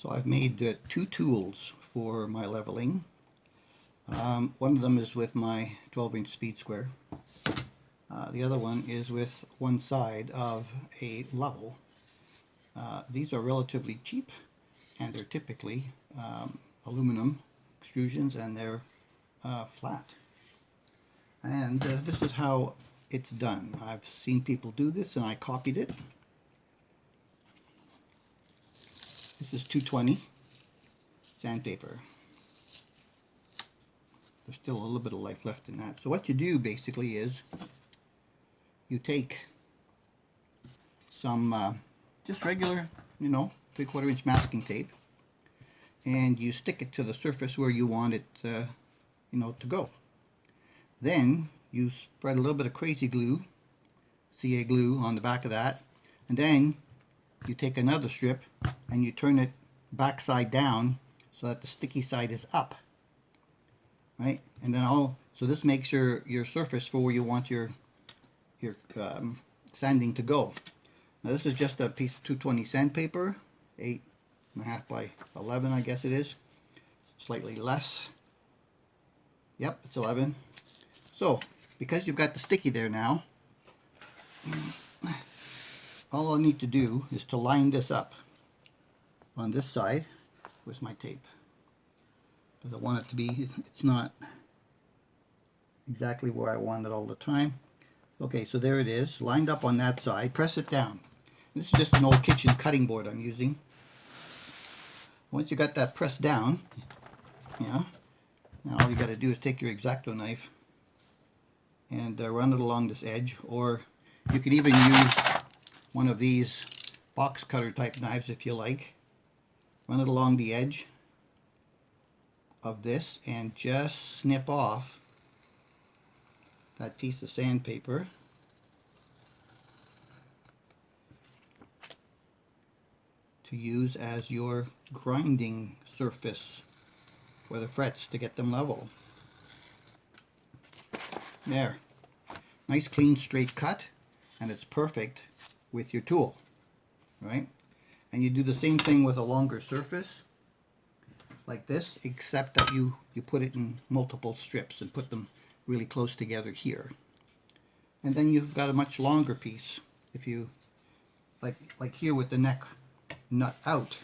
So I've made two tools for my leveling. One of them is with my 12-inch speed square. The other one is with one side of a level. These are relatively cheap, and they're typically aluminum extrusions, and they're flat. And this is how it's done. I've seen people do this and I copied it. This is 220 sandpaper. There's still a little bit of life left in that. So what you do basically is you take some just regular, 3/4 inch masking tape, and you stick it to the surface where you want it to go. Then you spread a little bit of crazy glue, CA glue, on the back of that, and then you take another strip and you turn it backside down so that the sticky side is up, right? And then so this makes your surface for where you want your sanding to go. Now this is just a piece of 220 sandpaper, 8.5 by 11, I guess it is, slightly less. Yep, it's 11. So because you've got the sticky there now, all I need to do is to line this up on this side. Where's my tape? Because I want it to be, it's not exactly where I want it all the time. Okay, so there it is, lined up on that side. Press it down. This is just an old kitchen cutting board I'm using. Once you got that pressed down, now all you got to do is take your X-Acto knife and run it along this edge, or you can even use one of these box cutter type knives if you like. Run it along the edge of this and just snip off that piece of sandpaper. To use as your grinding surface for the frets to get them level. There. Nice clean straight cut, and it's perfect with your tool, right? And you do the same thing with a longer surface like this, except that you put it in multiple strips and put them really close together here. And then you've got a much longer piece. If you like here with the neck nut out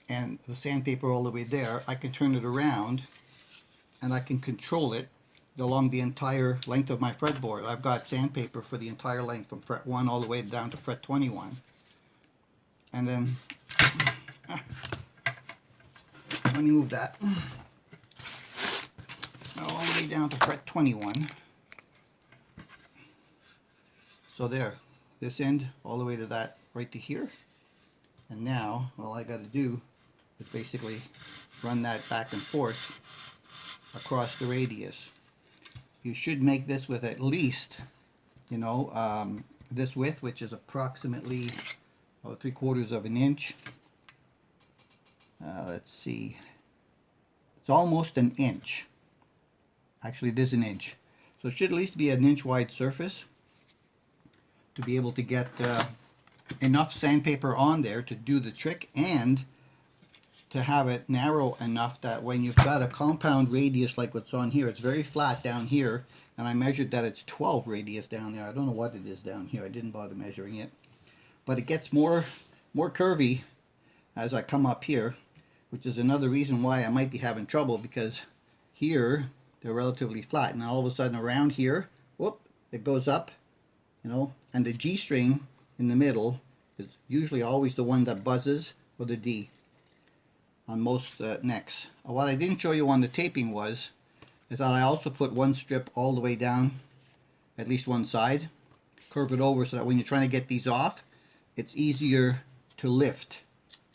and the sandpaper all the way there, I can turn it around and I can control it along the entire length of my fretboard. I've got sandpaper for the entire length from fret 1 all the way down to fret 21. And then let me move that all the way down to fret 21. So there, this end all the way to that, right to here. And now all I got to do is basically run that back and forth across the radius. You should make this with at least, this width, which is approximately 3/4 of an inch. Let's see, it's almost an inch. Actually, it is an inch. So it should at least be an inch wide surface to be able to get enough sandpaper on there to do the trick, and to have it narrow enough that when you've got a compound radius like what's on here, it's very flat down here, and I measured that it's 12 radius down there. I don't know what it is down here. I didn't bother measuring it. But it gets more curvy as I come up here, which is another reason why I might be having trouble, because here they're relatively flat, and all of a sudden around here, whoop, it goes up, and the G string in the middle is usually always the one that buzzes, or the D on most necks. What I didn't show you on the taping is that I also put one strip all the way down, at least one side, curve it over so that when you're trying to get these off, it's easier to lift,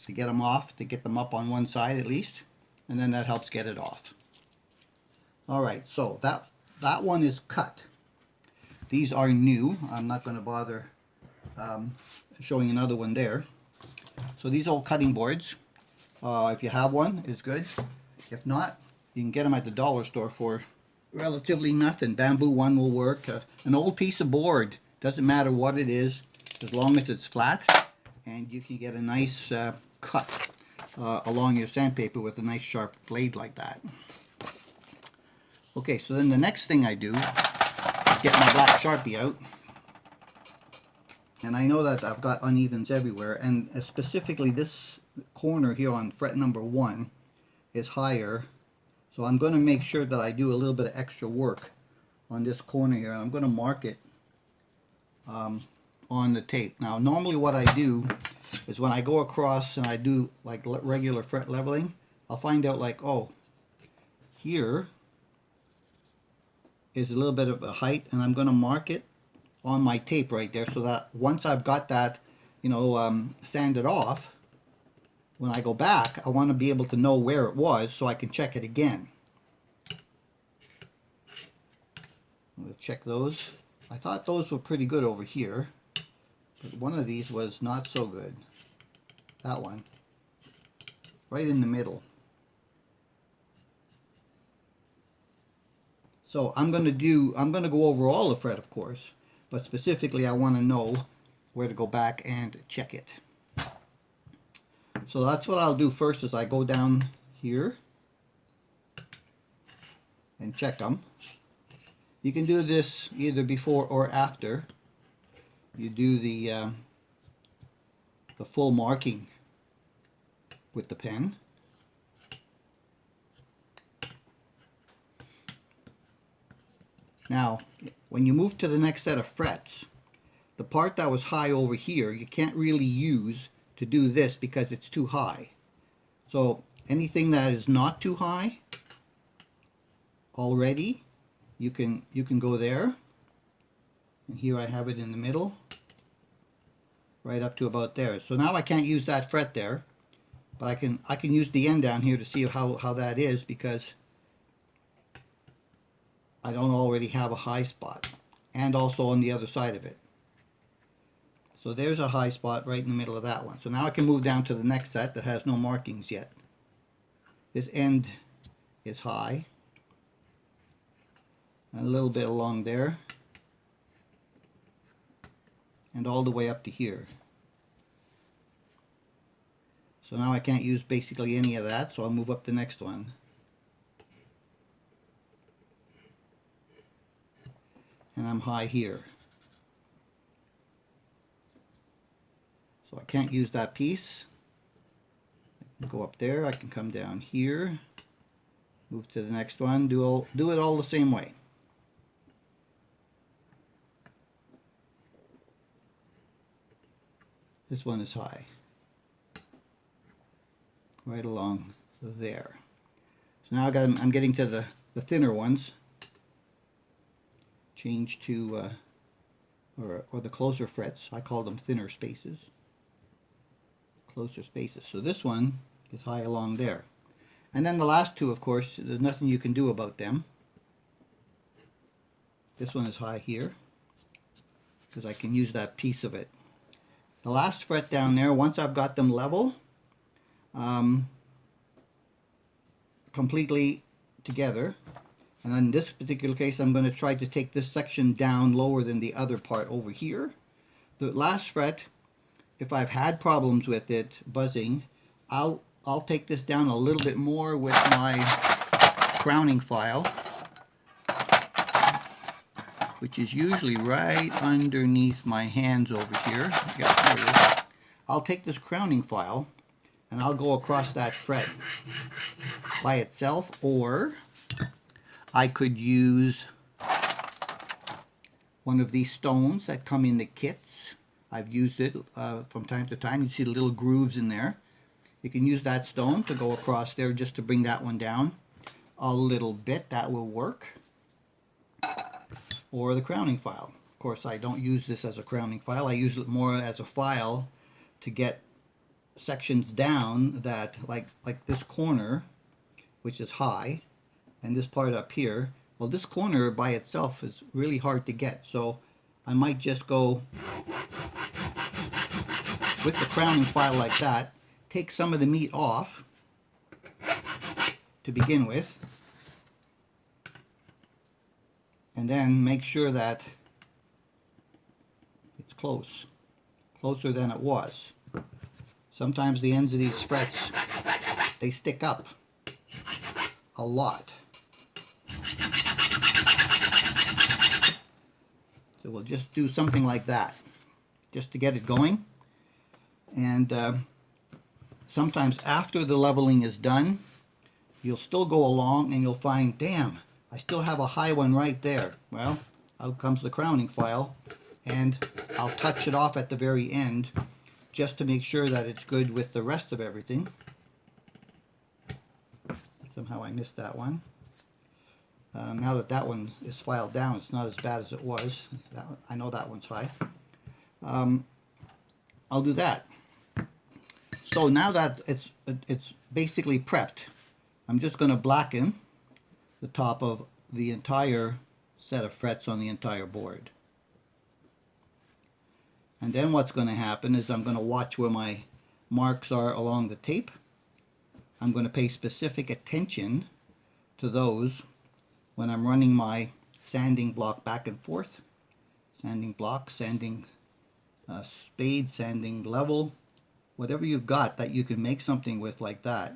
to get them off, to get them up on one side at least, and then that helps get it off. Alright, so that one is cut. These are new. I'm not going to bother showing another one there. So these old cutting boards, if you have one, it's good. If not, you can get them at the dollar store for relatively nothing. Bamboo one will work. An old piece of board, doesn't matter what it is, as long as it's flat, and you can get a nice cut along your sandpaper with a nice sharp blade like that. Okay, so then the next thing I do is get my black Sharpie out. And I know that I've got unevens everywhere, and specifically this corner here on fret number 1 is higher. So I'm going to make sure that I do a little bit of extra work on this corner here, and I'm going to mark it on the tape. Now normally what I do is when I go across and I do like regular fret leveling, I'll find out like, oh, here is a little bit of a height, and I'm going to mark it on my tape right there, so that once I've got that, you know, sanded off, when I go back, I want to be able to know where it was so I can check it again. I'm going to check those. I thought those were pretty good over here, but one of these was not so good. That one, right in the middle. So I'm going to go over all the fret, of course, but specifically I want to know where to go back and check it. So that's what I'll do first, is I go down here and check them. You can do this either before or after you do the full marking with the pen. Now, when you move to the next set of frets, the part that was high over here, you can't really use to do this because it's too high. So anything that is not too high already, you can go there. And here I have it in the middle, right up to about there. So now I can't use that fret there, but I can use the end down here to see how that is, because I don't already have a high spot, and also on the other side of it. So there's a high spot right in the middle of that one. So now I can move down to the next set that has no markings yet. This end is high, and a little bit along there, and all the way up to here. So now I can't use basically any of that, so I'll move up the next one. And I'm high here. So I can't use that piece. I can go up there, I can come down here, move to the next one, do it all the same way. This one is high. Right along there. So now I'm getting to the thinner ones. Change to or the closer frets. I call them thinner spaces. Closer spaces. So this one is high along there. And then the last two, of course, there's nothing you can do about them. This one is high here, because I can use that piece of it. The last fret down there, once I've got them level, completely together, and in this particular case I'm going to try to take this section down lower than the other part over here. The last fret, if I've had problems with it buzzing, I'll take this down a little bit more with my crowning file, which is usually right underneath my hands over here. Yeah, there it is. I'll take this crowning file and I'll go across that fret by itself, or I could use one of these stones that come in the kits. I've used it from time to time. You see the little grooves in there. You can use that stone to go across there just to bring that one down a little bit. That will work. Or the crowning file. Of course, I don't use this as a crowning file. I use it more as a file to get sections down that, like this corner, which is high, and this part up here. Well, this corner by itself is really hard to get, so I might just go with the crowning file like that, take some of the meat off to begin with, and then make sure that it's closer than it was. sometimes the ends of these frets, they stick up a lot. So we'll just do something like that, just to get it going. And sometimes after the leveling is done, you'll still go along and you'll find, damn, I still have a high one right there. Well, out comes the crowning file, and I'll touch it off at the very end just to make sure that it's good with the rest of everything. Somehow I missed that one. Now that that one is filed down, it's not as bad as it was. I know that one's high. I'll do that. So now that it's basically prepped, I'm just going to blacken the top of the entire set of frets on the entire board. And then what's going to happen is I'm going to watch where my marks are along the tape. I'm going to pay specific attention to those when I'm running my sanding block back and forth. Sanding block, sanding spade, sanding level, whatever you've got that you can make something with like that.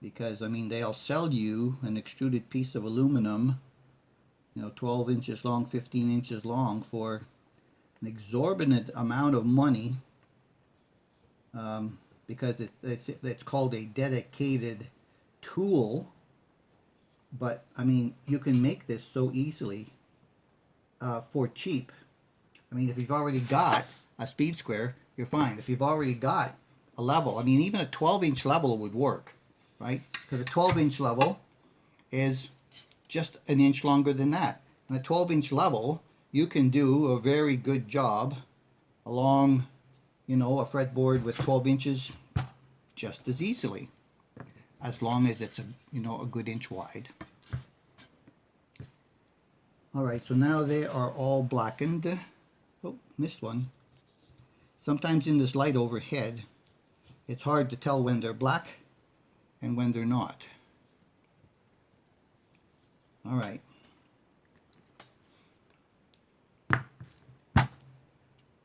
Because, I mean, they'll sell you an extruded piece of aluminum, you know, 12 inches long, 15 inches long, for an exorbitant amount of money, because it's called a dedicated tool. But, I mean, you can make this so easily for cheap. I mean, if you've already got a speed square, you're fine. If you've already got a level, I mean, even a 12-inch level would work, right? Because a 12-inch level is just an inch longer than that. And a 12-inch level, you can do a very good job along, you know, a fretboard with 12 inches just as easily, as long as it's a, you know, a good inch wide. All right, so now they are all blackened. Oh, missed one. Sometimes in this light overhead, it's hard to tell when they're black and when they're not. All right.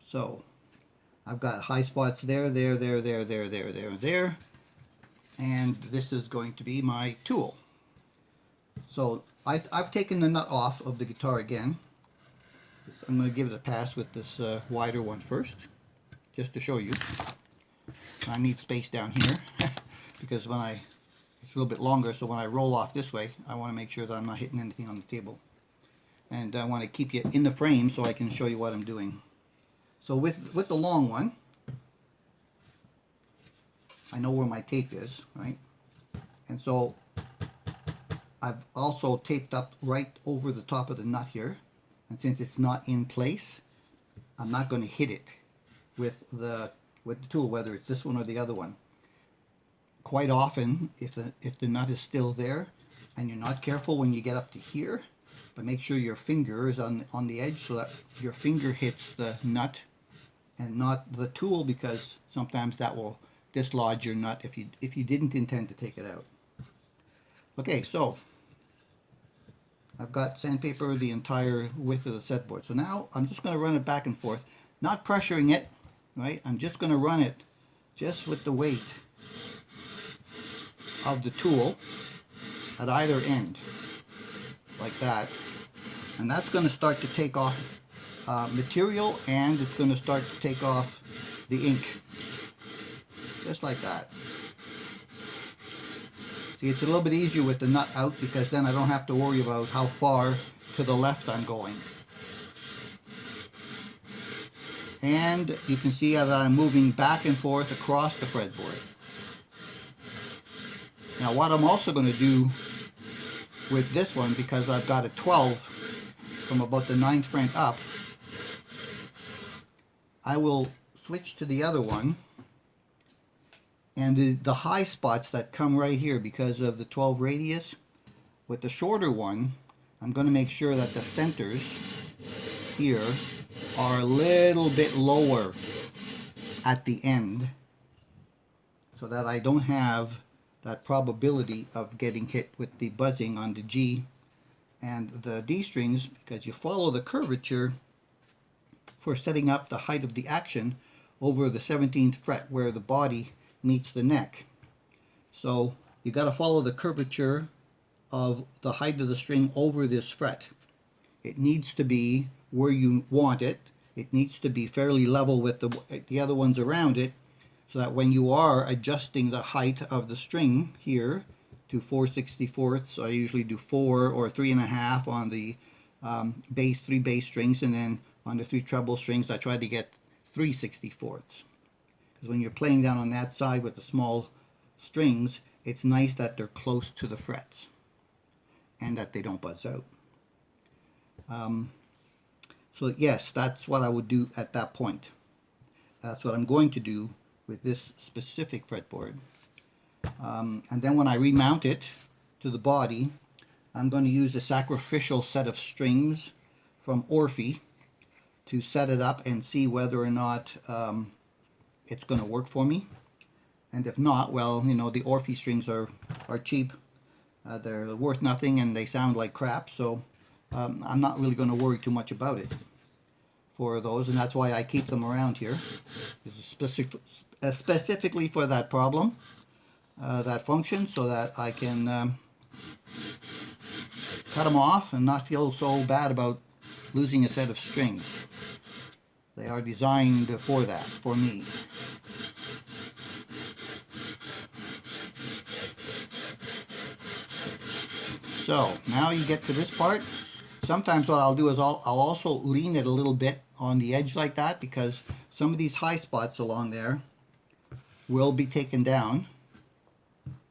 So I've got high spots there, there, and this is going to be my tool. So I've taken the nut off of the guitar again. I'm going to give it a pass with this wider one first, just to show you. I need space down here because when it's a little bit longer, so when I roll off this way, I want to make sure that I'm not hitting anything on the table. And I want to keep you in the frame so I can show you what I'm doing. So with the long one, I know where my tape is, right? And so I've also taped up right over the top of the nut here. And since it's not in place, I'm not going to hit it with the tool, whether it's this one or the other one. Quite often, if the nut is still there and you're not careful when you get up to here, but make sure your finger is on the edge so that your finger hits the nut and not the tool, because sometimes that will dislodge your nut if you didn't intend to take it out. Okay, so I've got sandpaper the entire width of the set board. So now I'm just going to run it back and forth, not pressuring it, right? I'm just going to run it just with the weight of the tool at either end, like that. And that's going to start to take off material, and it's going to start to take off the ink, just like that. See, it's a little bit easier with the nut out, because then I don't have to worry about how far to the left I'm going. And you can see that I'm moving back and forth across the fretboard. Now what I'm also going to do with this one, because I've got a 12 from about the 9th fret up, I will switch to the other one, and the high spots that come right here because of the 12 radius, with the shorter one, I'm going to make sure that the centers here are a little bit lower at the end, so that I don't have that probability of getting hit with the buzzing on the G and the D strings, because you follow the curvature for setting up the height of the action over the 17th fret where the body meets the neck. So you got to follow the curvature of the height of the string over this fret. It needs to be where you want it. It needs to be fairly level with the other ones around it, so that when you are adjusting the height of the string here to 4/64ths, I usually do 4 or 3.5 on the three bass strings, and then on the 3 treble strings I try to get 3/64ths. Because when you're playing down on that side with the small strings, it's nice that they're close to the frets and that they don't buzz out. So yes, that's what I would do at that point. That's what I'm going to do with this specific fretboard. And then when I remount it to the body, I'm going to use a sacrificial set of strings from Orphe to set it up and see whether or not it's going to work for me. And if not, well, you know, the Orphe strings are cheap. They're worth nothing and they sound like crap, so I'm not really going to worry too much about it for those, and that's why I keep them around here. Specifically for that problem, that function, so that I can cut them off and not feel so bad about losing a set of strings. They are designed for that, for me. So now you get to this part. Sometimes what I'll do is I'll also lean it a little bit on the edge like that, because some of these high spots along there will be taken down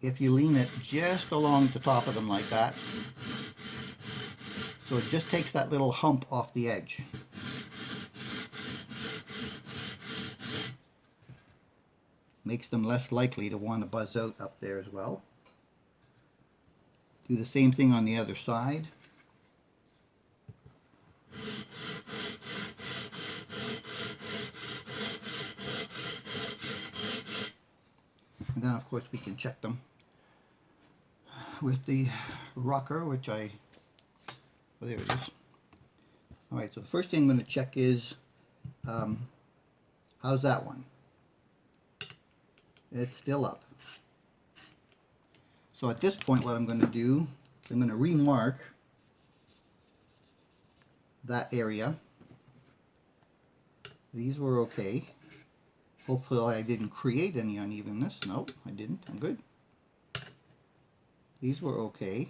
if you lean it just along the top of them like that. So it just takes that little hump off the edge. Makes them less likely to want to buzz out up there as well. Do the same thing on the other side. And then of course we can check them with the rocker, which oh, there it is. Alright, so the first thing I'm going to check is, how's that one? It's still up. So at this point what I'm going to do, I'm going to remark that area. These were okay. Hopefully I didn't create any unevenness. Nope, I didn't. I'm good. These were okay.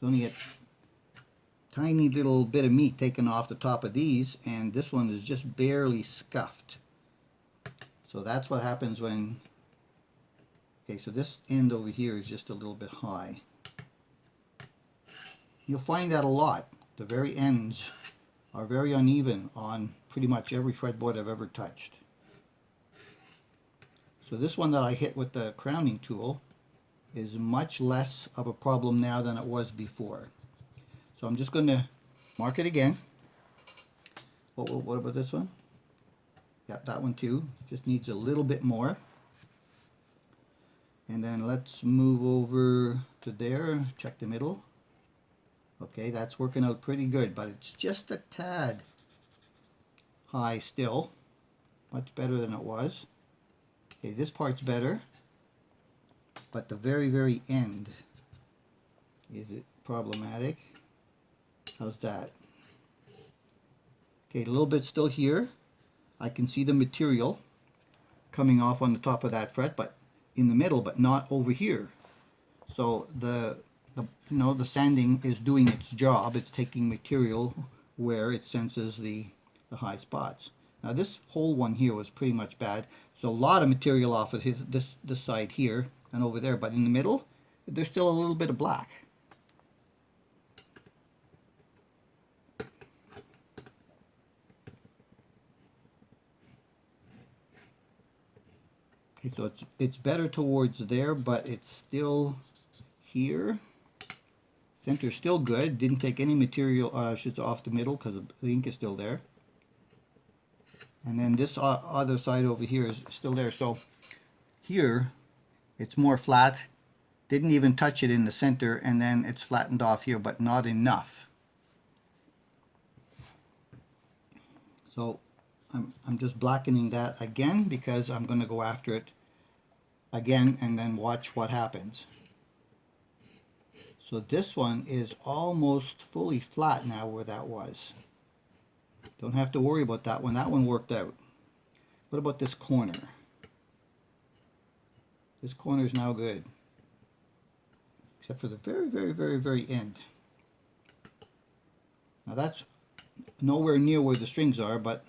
There's only a tiny little bit of meat taken off the top of these, and this one is just barely scuffed. So that's what happens when... Okay, so this end over here is just a little bit high. You'll find that a lot. The very ends are very uneven on pretty much every fretboard I've ever touched. So this one that I hit with the crowning tool is much less of a problem now than it was before. So I'm just going to mark it again. What about this one? Yep, that one too. Just needs a little bit more. And then let's move over to there, check the middle. Okay, that's working out pretty good, but it's just a tad high still. Much better than it was. Okay, this part's better, but the very, very end, is it problematic? How's that? Okay, a little bit still here. I can see the material coming off on the top of that fret, but in the middle, but not over here. So the sanding is doing its job. It's taking material where it senses the high spots. Now this whole one here was pretty much bad. There's a lot of material off of this side here and over there, but in the middle there's still a little bit of black. Okay, so it's better towards there, but it's still here. Center's still good. Didn't take any material off the middle because the ink is still there. And then this other side over here is still there. So here it's more flat. Didn't even touch it in the center, and then it's flattened off here, but not enough. So I'm just blackening that again because I'm going to go after it again and then watch what happens. So this one is almost fully flat now where that was. Don't have to worry about that one. That one worked out. What about this corner? This corner is now good. Except for the very end. Now that's nowhere near where the strings are, but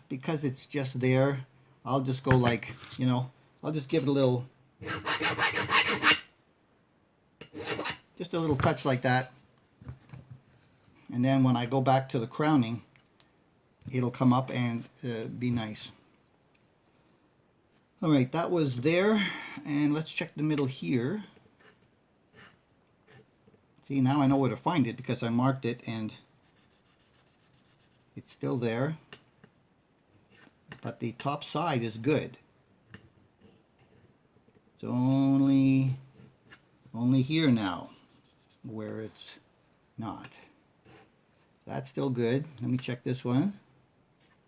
because it's just there, I'll just go like, you know, I'll just give it a little, just a little touch like that. And then when I go back to the crowning, it'll come up and be nice. Alright, that was there, and let's check the middle here. See, now I know where to find it because I marked it and it's still there. But the top side is good. It's only here now where it's not. That's still good. Let me check this one.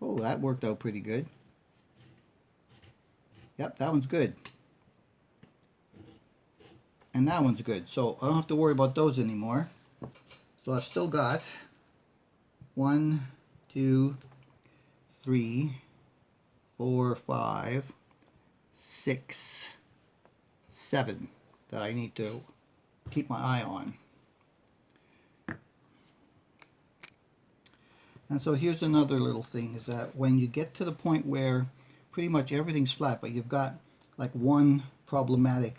Oh, that worked out pretty good. Yep, that one's good. And that one's good. So I don't have to worry about those anymore. So I've still got 1, 2, 3, 4, 5, 6, 7 that I need to keep my eye on. And so here's another little thing, is that when you get to the point where pretty much everything's flat, but you've got like one problematic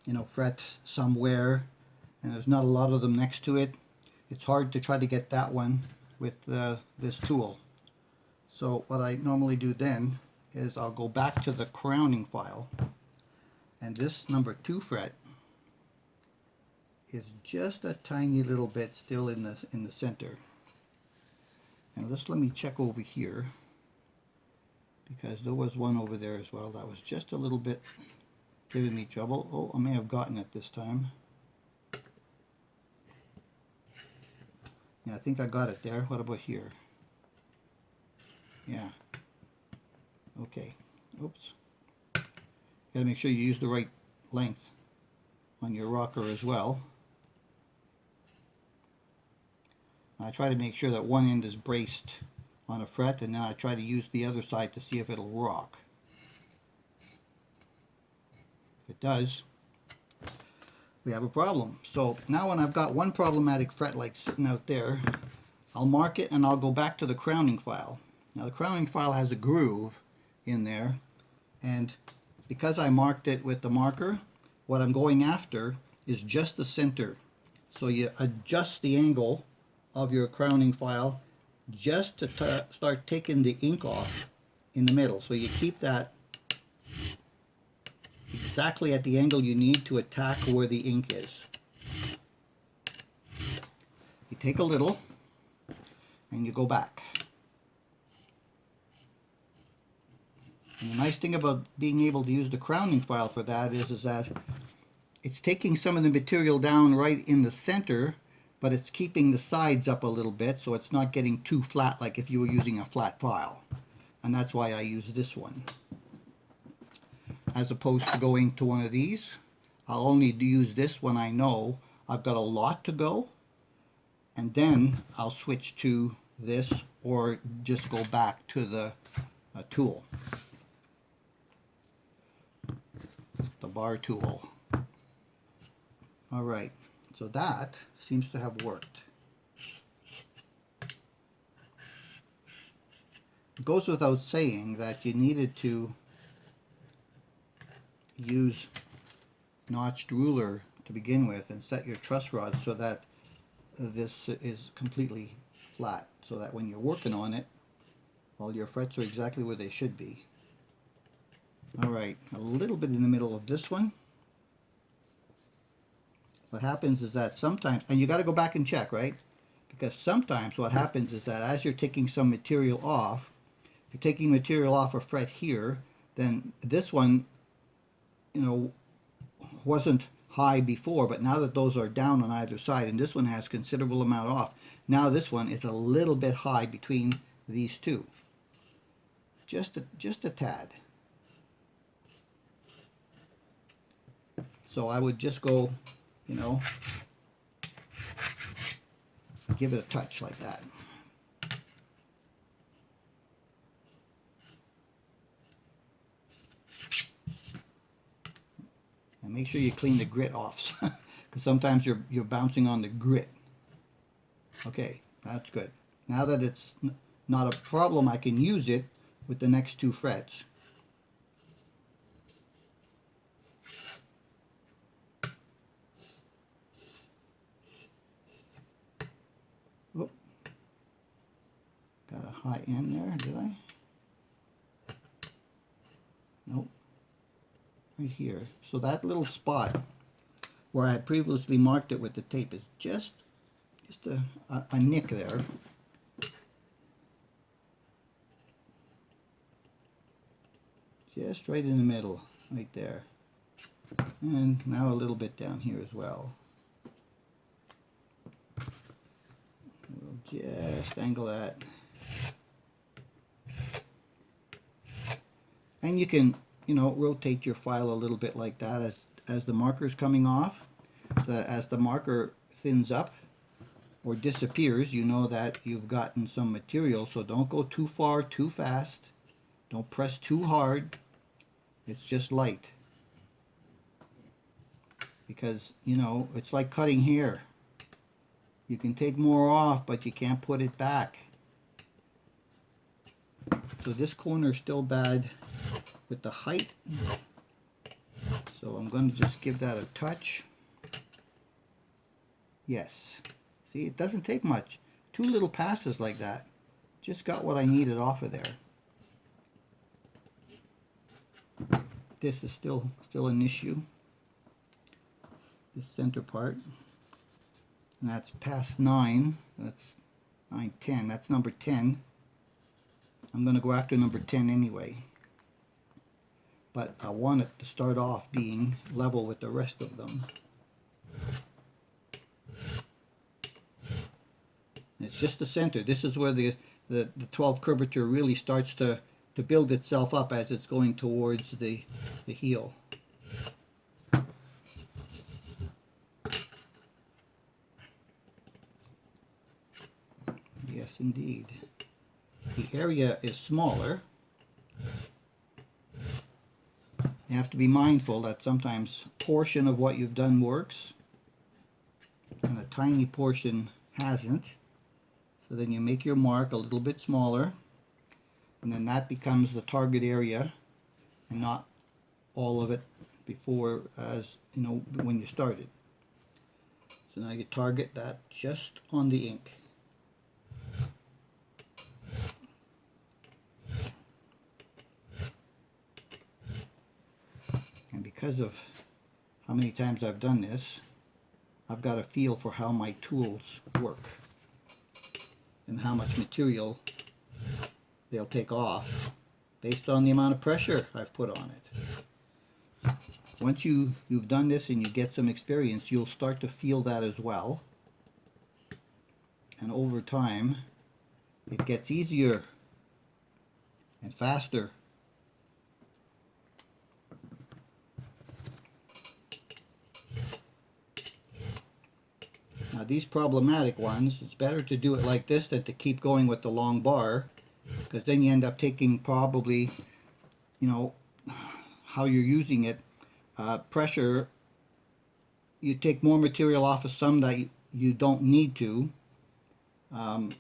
you know, fret somewhere, and there's not a lot of them next to it, it's hard to try to get that one with this tool. So what I normally do then is I'll go back to the crowning file, and this number 2 fret is just a tiny little bit still in the center. And just let me check over here, because there was one over there as well that was just a little bit giving me trouble. Oh, I may have gotten it this time. Yeah, I think I got it there. What about here? Yeah. Okay. Oops. Gotta make sure you use the right length on your rocker as well. I try to make sure that one end is braced on a fret, and then I try to use the other side to see if it'll rock. If it does, we have a problem. So now when I've got one problematic fret like sitting out there, I'll mark it and I'll go back to the crowning file. Now the crowning file has a groove in there, and because I marked it with the marker, what I'm going after is just the center. So you adjust the angle of your crowning file just to start taking the ink off in the middle. So you keep that exactly at the angle you need to attack where the ink is. You take a little and you go back. And the nice thing about being able to use the crowning file for that is that it's taking some of the material down right in the center, but it's keeping the sides up a little bit so it's not getting too flat like if you were using a flat file. And that's why I use this one, as opposed to going to one of these. I'll only use this when I know I've got a lot to go, and then I'll switch to this or just go back to the tool, the bar tool. Alright, so that seems to have worked. It goes without saying that you needed to use notched ruler to begin with and set your truss rod so that this is completely flat, so that when you're working on it, all your frets are exactly where they should be. Alright, a little bit in the middle of this one. What happens is that sometimes, and you got to go back and check, right? Because sometimes what happens is that as you're taking some material off, if you're taking material off a fret here, then this one, you know, wasn't high before, but now that those are down on either side, and this one has considerable amount off, now this one is a little bit high between these two. Just a tad. So I would just go, you know, give it a touch like that. And make sure you clean the grit off, because sometimes you're bouncing on the grit. Okay, that's good. Now that it's not a problem, I can use it with the next two frets. Oop. Got a high end there, did I? Nope. Right here. So that little spot where I had previously marked it with the tape is just a nick there. Just right in the middle, right there. And now a little bit down here as well. We'll just angle that. And you can, you know, rotate your file a little bit like that as the marker is coming off. So as the marker thins up or disappears, you know that you've gotten some material. So don't go too far, too fast. Don't press too hard. It's just light. Because, you know, it's like cutting hair. You can take more off, but you can't put it back. So this corner is still bad with the height. So I'm going to just give that a touch. Yes. See, it doesn't take much. 2 little passes like that. Just got what I needed off of there. This is still an issue. This center part. And that's past 9. That's 9, 10. That's number 10. I'm going to go after number 10 anyway. But I want it to start off being level with the rest of them. It's just the center. This is where the 12 curvature really starts to build itself up as it's going towards the heel. Yes, indeed. The area is smaller. You have to be mindful that sometimes a portion of what you've done works and a tiny portion hasn't. So then you make your mark a little bit smaller, and then that becomes the target area and not all of it before, as you know, when you started. So now you target that just on the ink. And because of how many times I've done this, I've got a feel for how my tools work and how much material they'll take off based on the amount of pressure I've put on it. Once you've done this and you get some experience, you'll start to feel that as well. And over time, it gets easier and faster. Now these problematic ones, it's better to do it like this than to keep going with the long bar, because then you end up taking probably, you know, how you're using it, pressure, you take more material off of some that you don't need to, and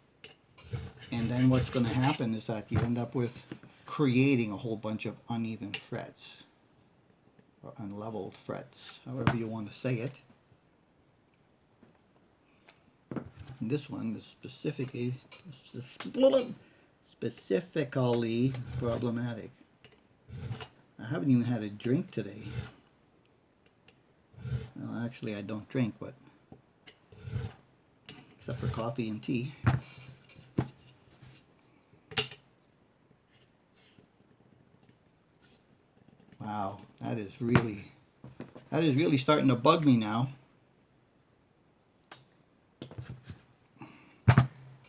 then what's going to happen is that you end up with creating a whole bunch of uneven frets, or unleveled frets, however you want to say it. And this one is specifically problematic. I haven't even had a drink today. Well, actually I don't drink, but except for coffee and tea. Wow, that is really That is really starting to bug me now.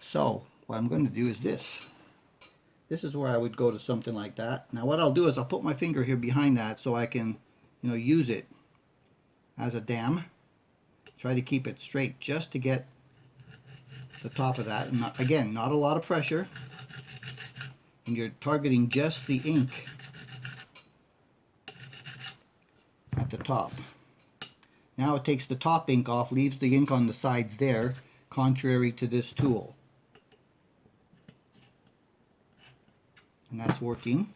So what I'm going to do is this. This is where I would go to something like that. Now what I'll do is I'll put my finger here behind that so I can, you know, use it as a dam. Try to keep it straight just to get the top of that. And not, again, not a lot of pressure. And you're targeting just the ink at the top. Now it takes the top ink off, leaves the ink on the sides there, contrary to this tool. And that's working.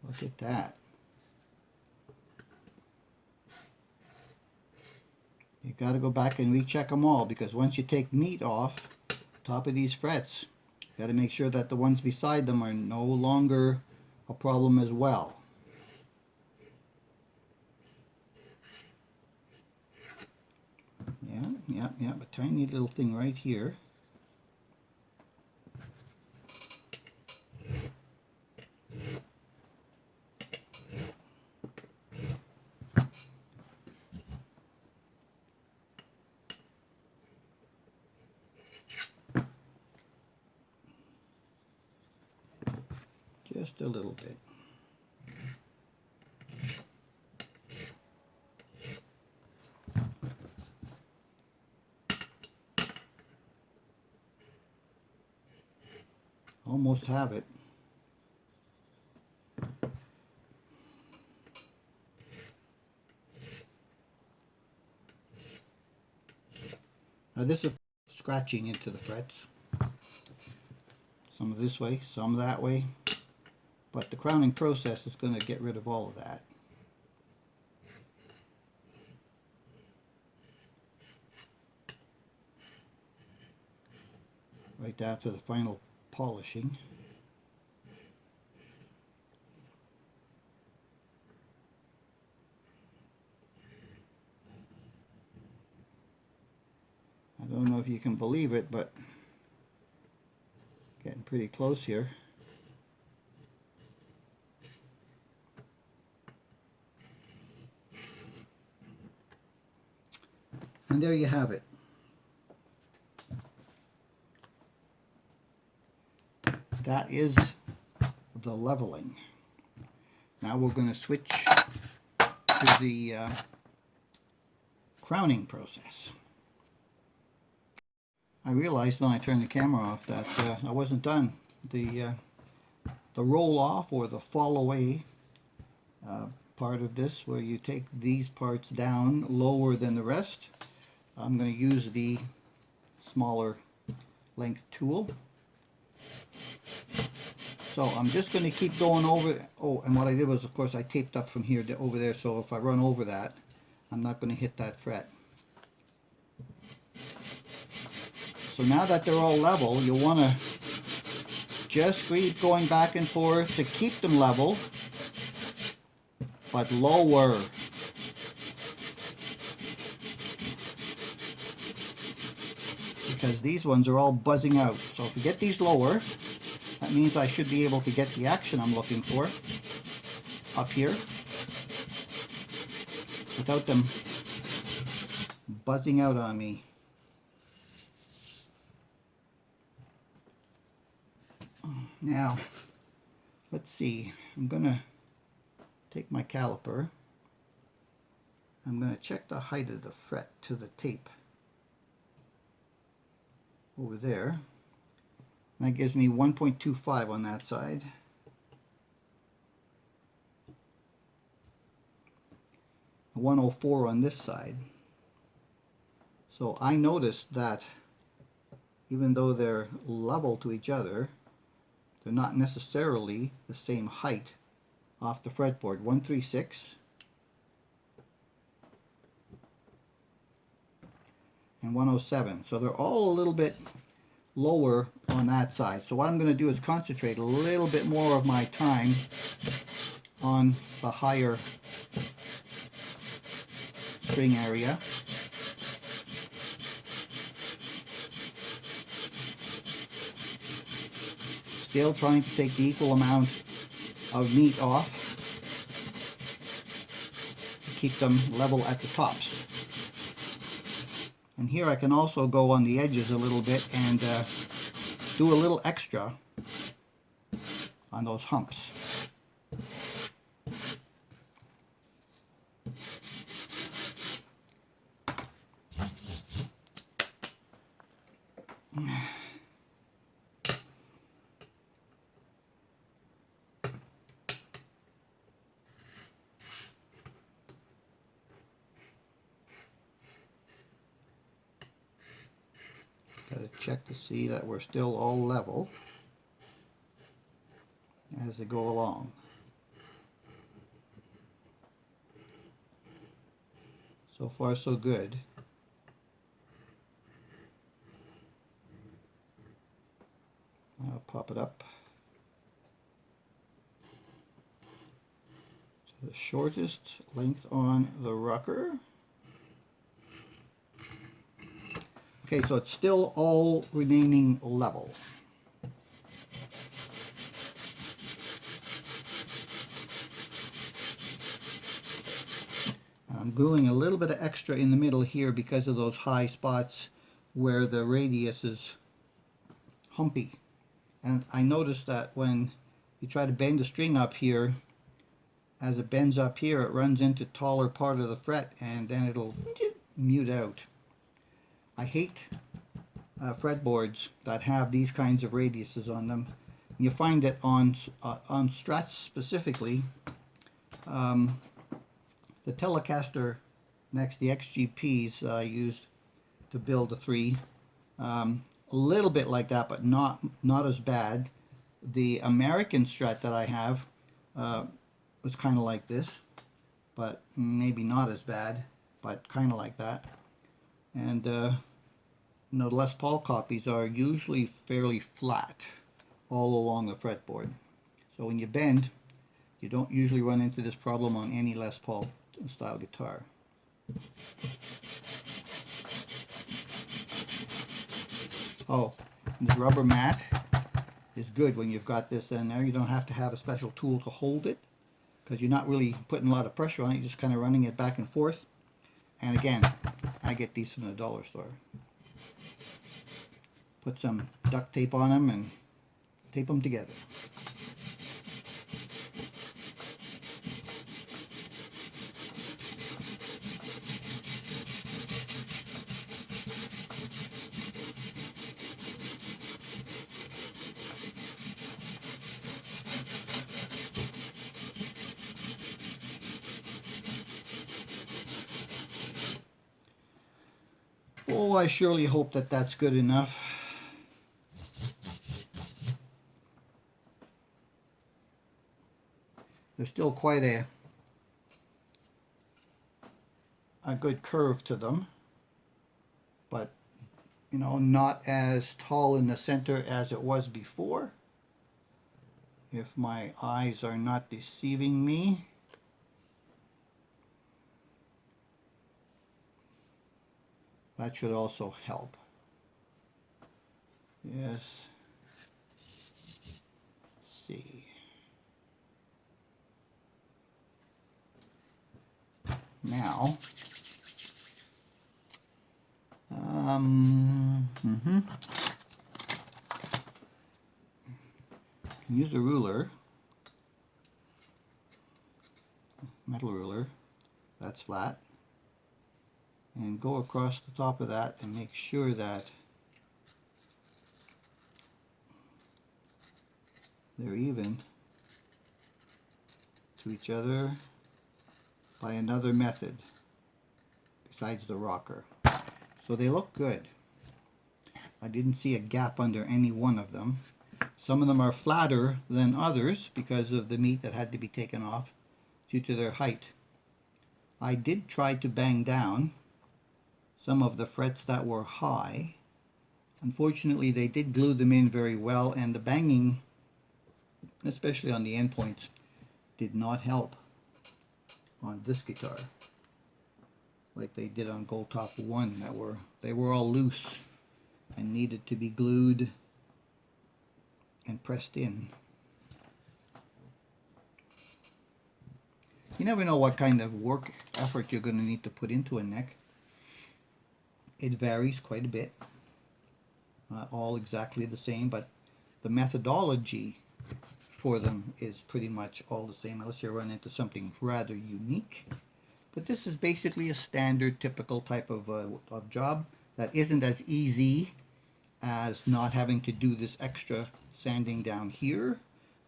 Look at that. You got to go back and recheck them all, because once you take meat off top of these frets, you got to make sure that the ones beside them are no longer a problem as well. Yeah, a tiny little thing right here. Just a little bit. Almost have it. Now this is scratching into the frets. Some this way, some that way. But the crowning process is going to get rid of all of that. Right after the final polishing. I don't know if you can believe it, but getting pretty close here. And there you have it. That is the leveling. Now we're going to switch to the crowning process. I realized when I turned the camera off that I wasn't done. The roll off or the fall away part of this, where you take these parts down lower than the rest, I'm going to use the smaller length tool. So I'm just going to keep going over. Oh, and what I did was, of course, I taped up from here to over there, so if I run over that, I'm not going to hit that fret. So now that they're all level, you'll want to just keep going back and forth to keep them level, but lower. Because these ones are all buzzing out. So if we get these lower, that means I should be able to get the action I'm looking for up here without them buzzing out on me. Now, let's see. I'm going to take my caliper. I'm going to check the height of the fret to the tape over there. And that gives me 1.25 on that side. A 104 on this side. So I noticed that even though they're level to each other, they're not necessarily the same height off the fretboard. 136 and 107. So they're all a little bit lower on that side. So what I'm going to do is concentrate a little bit more of my time on the higher string area. Still trying to take the equal amount of meat off. Keep them level at the tops. And here I can also go on the edges a little bit and do a little extra on those humps. Got to check to see that we're still all level as they go along. So far so good. I'll pop it up to the shortest length on the rocker. Okay, so it's still all remaining level. I'm gluing a little bit of extra in the middle here because of those high spots where the radius is humpy. And I noticed that when you try to bend the string up here, as it bends up here, it runs into taller part of the fret and then it'll mute out. I hate fretboards that have these kinds of radiuses on them. You find that on Strats specifically, the Telecaster next, the XGPs I used to build the 3, a little bit like that, but not as bad. The American Strat that I have was kind of like this, but maybe not as bad, but kind of like that. And you know, the Les Paul copies are usually fairly flat all along the fretboard. So when you bend, you don't usually run into this problem on any Les Paul style guitar. Oh, this rubber mat is good when you've got this in there. You don't have to have a special tool to hold it because you're not really putting a lot of pressure on it. You're just kind of running it back and forth. And again, I get these from the dollar store. Put some duct tape on them and tape them together. Oh, I surely hope that that's good enough. There's still quite a good curve to them, but you know, not as tall in the center as it was before, if my eyes are not deceiving me. That should also help. Yes. Let's see. Now, use a ruler, metal ruler, that's flat, and go across the top of that and make sure that they're even to each other by another method besides the rocker. So they look good. I didn't see a gap under any one of them. Some of them are flatter than others because of the meat that had to be taken off due to their height. I did try to bang down some of the frets that were high. Unfortunately, they did glue them in very well, and the banging, especially on the end points, did not help on this guitar. like they did on Gold Top 1 they were all loose and needed to be glued and pressed in. You never know what kind of work effort you're going to need to put into a neck. It varies quite a bit. Not all exactly the same, but the methodology for them is pretty much all the same, unless you run into something rather unique. But this is basically a standard, typical type of job that isn't as easy as not having to do this extra sanding down here.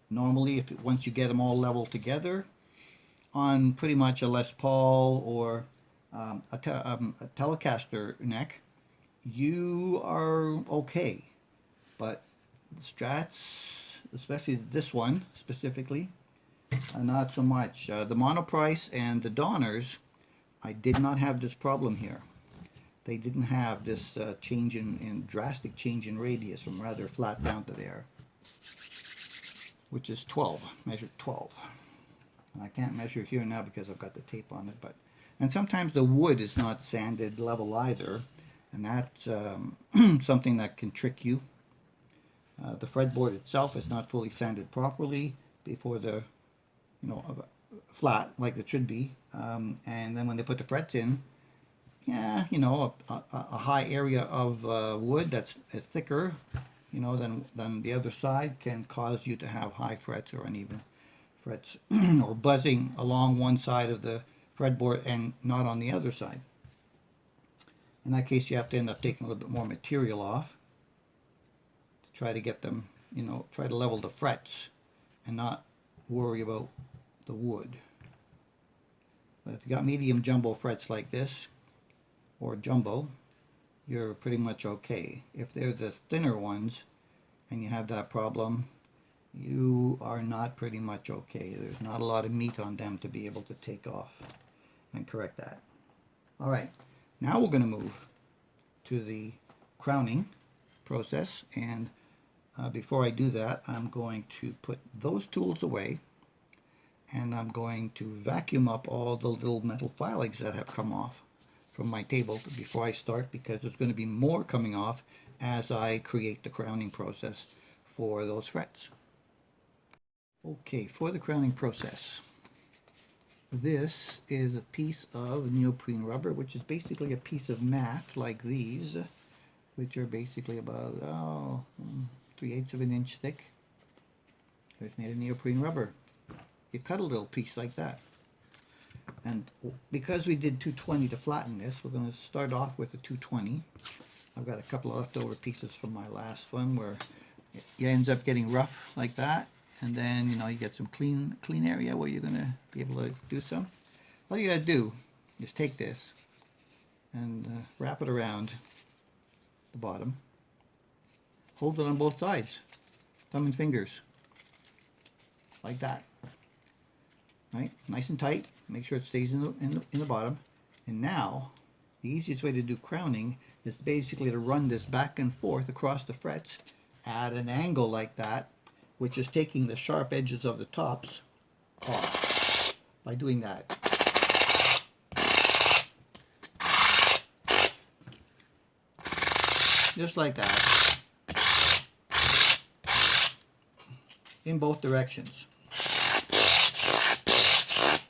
Normally, once you get them all level together on pretty much a Les Paul or a Telecaster neck, you are okay. But the Strats, especially this one specifically, not so much. The Monoprice and the Donners, I did not have this problem here. They didn't have this drastic change in radius from rather flat down to there, which is 12, measured 12. I can't measure here now because I've got the tape on it, and sometimes the wood is not sanded level either, and that's something that can trick you. The fretboard itself is not fully sanded properly before the flat like it should be, and then when they put the frets in, yeah, a high area of wood that's thicker, than the other side can cause you to have high frets or uneven frets or buzzing along one side of the fretboard and not on the other side. In that case, you have to end up taking a little bit more material off to try to get them, try to level the frets and not worry about the wood. But if you got medium jumbo frets like this, or jumbo, you're pretty much okay. If they're the thinner ones and you have that problem, you are not pretty much okay. There's not a lot of meat on them to be able to take off and correct that. Alright, now we're going to move to the crowning process, and before I do that, I'm going to put those tools away, and I'm going to vacuum up all the little metal filings that have come off from my table before I start, because there's going to be more coming off as I create the crowning process for those frets. Okay, for the crowning process, this is a piece of neoprene rubber, which is basically a piece of mat like these, which are basically about 3/8 of an inch thick. It's made of neoprene rubber. You cut a little piece like that. And because we did 220 to flatten this, we're going to start off with a 220. I've got a couple of leftover pieces from my last one where it ends up getting rough like that, and then you get some clean area where you're going to be able to do some. All you got to do is take this and wrap it around the bottom. Hold it on both sides, thumb and fingers, like that. Right, nice and tight. Make sure it stays in the bottom. And now, the easiest way to do crowning is basically to run this back and forth across the frets at an angle like that, which is taking the sharp edges of the tops off by doing that. Just like that. In both directions.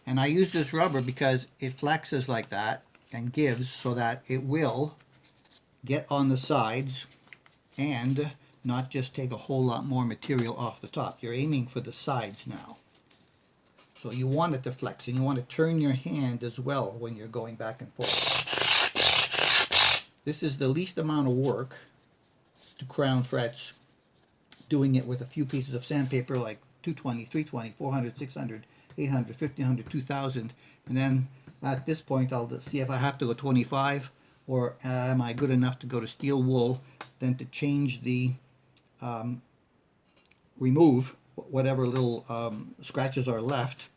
And I use this rubber because it flexes like that and gives so that it will get on the sides and not just take a whole lot more material off the top. You're aiming for the sides now. So you want it to flex, and you want to turn your hand as well when you're going back and forth. This is the least amount of work to crown frets, doing it with a few pieces of sandpaper like 220, 320, 400, 600, 800, 1500, 2000, and then at this point I'll see if I have to go 25 or am I good enough to go to steel wool, then to change the remove whatever little scratches are left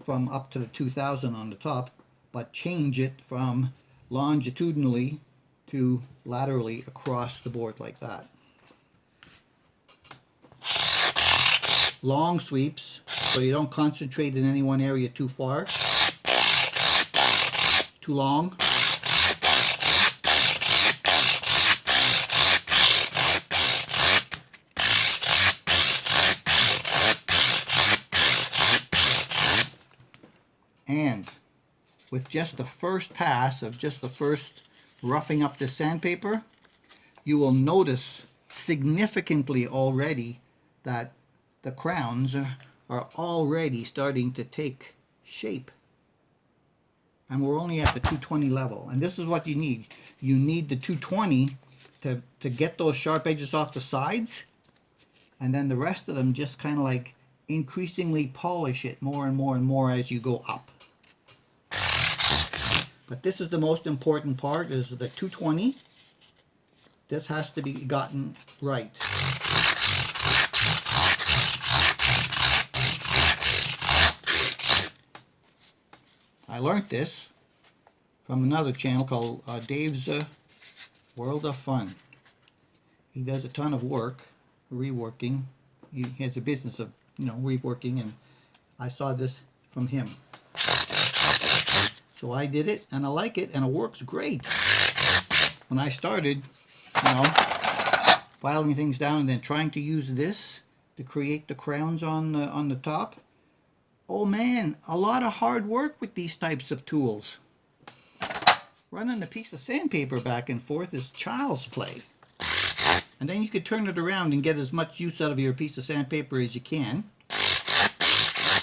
from up to the 2000 on the top, but change it from longitudinally to laterally across the board like that. Long sweeps, so you don't concentrate in any one area too far, too long. And with just the first pass of just the first roughing up the sandpaper, you will notice significantly already that the crowns are already starting to take shape. And we're only at the 220 level. And this is what you need. You need the 220 to get those sharp edges off the sides. And then the rest of them just kind of like increasingly polish it more and more and more as you go up. But this is the most important part, is the 220. This has to be gotten right. I learned this from another channel called Dave's World of Fun. He does a ton of work, reworking. He has a business of, reworking, and I saw this from him. So I did it, and I like it, and it works great. When I started, filing things down and then trying to use this to create the crowns on the top, oh man, a lot of hard work with these types of tools. Running a piece of sandpaper back and forth is child's play. And then you could turn it around and get as much use out of your piece of sandpaper as you can.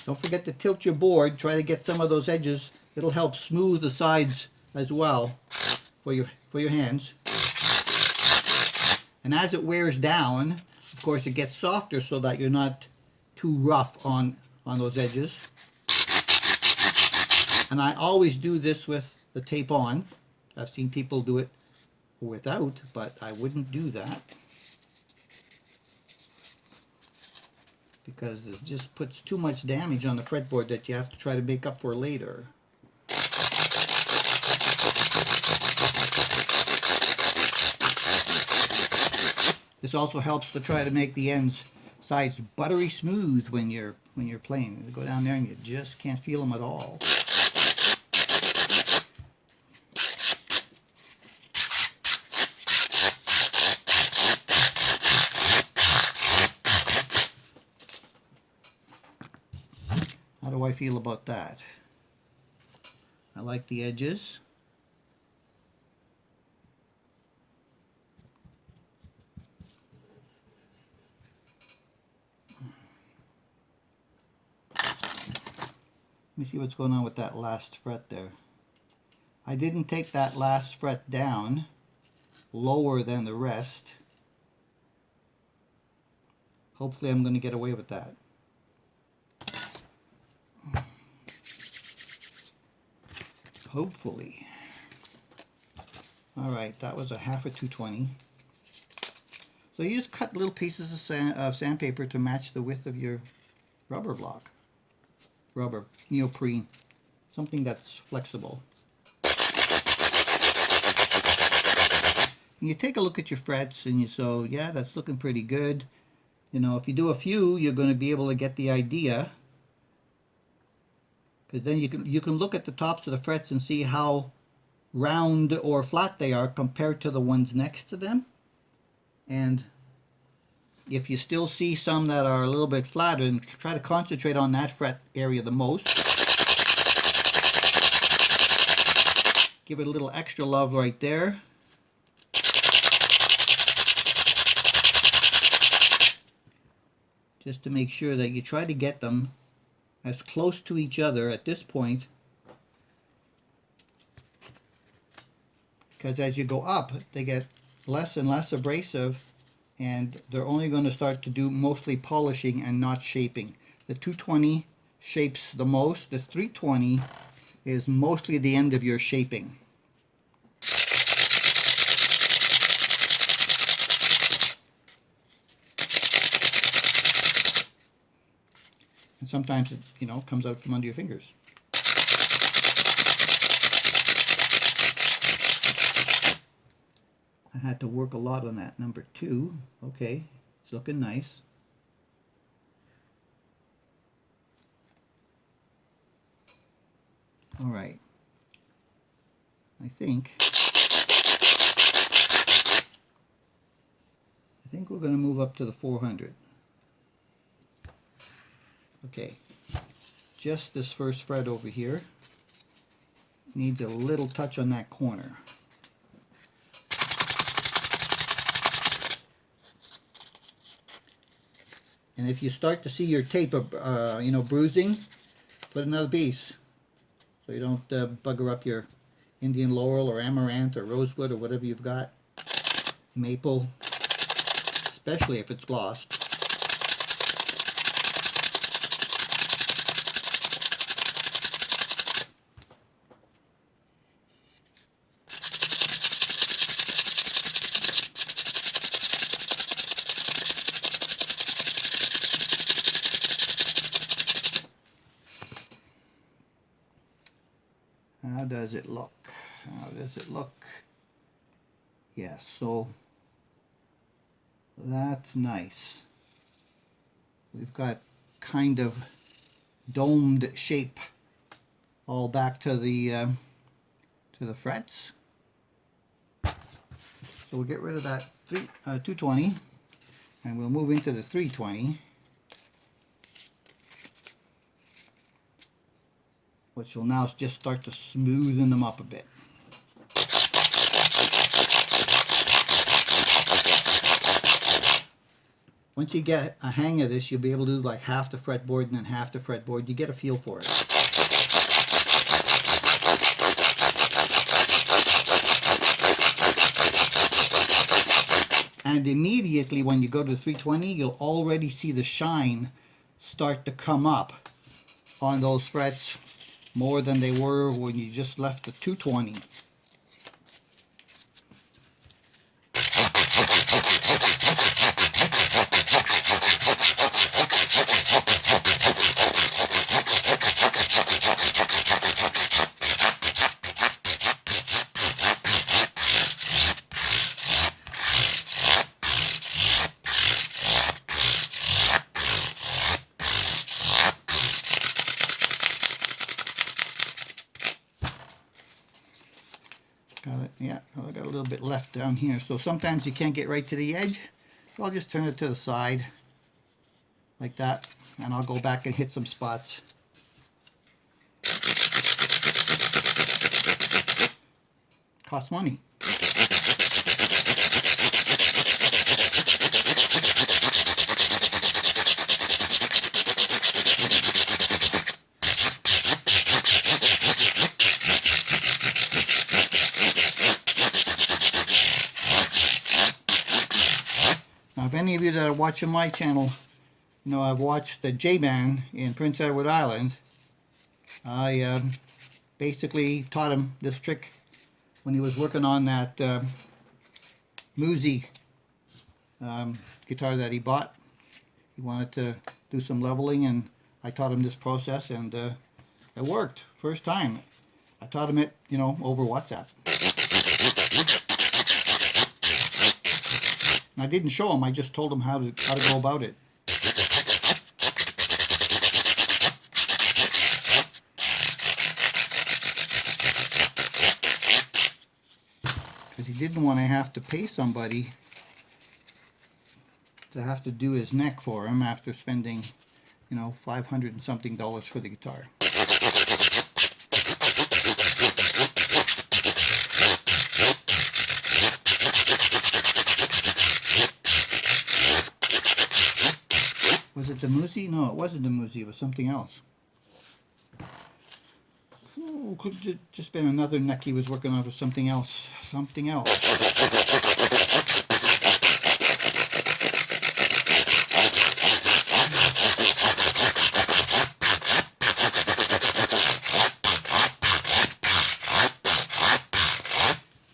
Don't forget to tilt your board. Try to get some of those edges. It'll help smooth the sides as well for your hands. And as it wears down, of course, it gets softer so that you're not too rough on those edges. And I always do this with the tape on. I've seen people do it without, but I wouldn't do that, because it just puts too much damage on the fretboard that you have to try to make up for later. This also helps to try to make the sides buttery smooth when you're playing. You go down there and you just can't feel them at all. How do I feel about that? I like the edges. Let me see what's going on with that last fret there. I didn't take that last fret down lower than the rest. Hopefully I'm going to get away with that. Hopefully. Alright, that was a half a 220. So you just cut little pieces of sandpaper to match the width of your rubber block. Rubber, neoprene, something that's flexible. And you take a look at your frets and yeah, that's looking pretty good. If you do a few, you're going to be able to get the idea. Because then you can look at the tops of the frets and see how round or flat they are compared to the ones next to them. And if you still see some that are a little bit flatter, and try to concentrate on that fret area the most. Give it a little extra love right there. Just to make sure that you try to get them as close to each other at this point. Because as you go up, they get less and less abrasive, and they're only going to start to do mostly polishing and not shaping. The 220 shapes the most. The 320 is mostly the end of your shaping. And sometimes it, comes out from under your fingers. I had to work a lot on that number 2. Okay, it's looking nice. All right. I think we're going to move up to the 400. Okay, just this first fret over here. needs a little touch on that corner. And if you start to see your tape, you know, bruising, put another piece so you don't bugger up your Indian laurel or amaranth or rosewood or whatever you've got. Maple, especially if it's glossed. How does it look? How does it look? Yes, so that's nice. We've got kind of domed shape all back to the frets. So we'll get rid of that 220 and we'll move into the 320, which will now just start to smoothen them up a bit. Once you get a hang of this, you'll be able to do like half the fretboard and then half the fretboard. You get a feel for it. And immediately when you go to the 320, you'll already see the shine start to come up on those frets more than they were when you just left the 220. Yeah, I got a little bit left down here, so sometimes you can't get right to the edge, so I'll just turn it to the side like that, and I'll go back and hit some spots. Costs money. Now, if any of you that are watching my channel, you know I've watched the J-Man in Prince Edward Island. I basically taught him this trick when he was working on that Musi guitar that he bought. He wanted to do some leveling, and I taught him this process, and it worked first time. I taught him it, you know, over WhatsApp. And I didn't show him, I just told him how to go about it. Because he didn't want to have to pay somebody to have to do his neck for him after spending, you know, $500 and something for the guitar. Was it the Musi? No, it wasn't the Musi. It was something else. Oh, could have just been another neck he was working on for something else. Something else.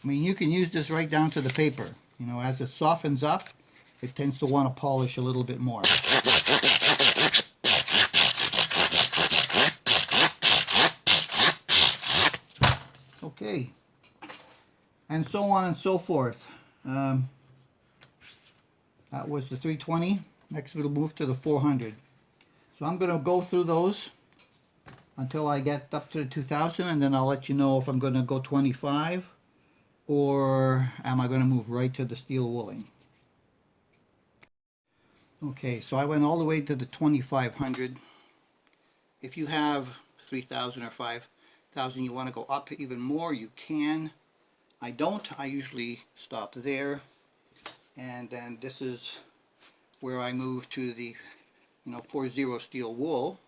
I mean, you can use this right down to the paper. You know, as it softens up, it tends to want to polish a little bit more. Okay, and so on and so forth. That was the 320. Next we'll move to the 400. So I'm going to go through those until I get up to the 2000, and then I'll let you know if I'm going to go 25 or am I going to move right to the steel wooling. Okay, so I went all the way to the 2500. If you have 3000 or 5, 1,000 you want to go up even more, you can. I don't. I usually stop there. And then this is where I move to the 40 steel wool.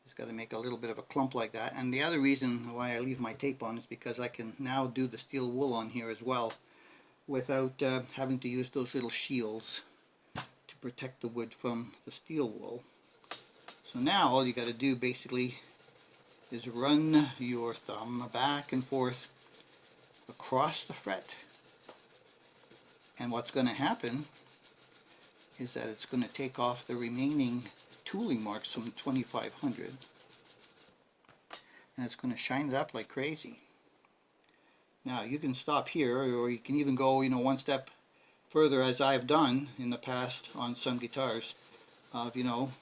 Just got to make a little bit of a clump like that. And the other reason why I leave my tape on is because I can now do the steel wool on here as well without having to use those little shields to protect the wood from the steel wool. So now all you got to do basically is run your thumb back and forth across the fret. And what's going to happen is that it's going to take off the remaining tooling marks from 2500, and it's going to shine it up like crazy. Now you can stop here, or you can even go one step further, as I've done in the past on some guitars, of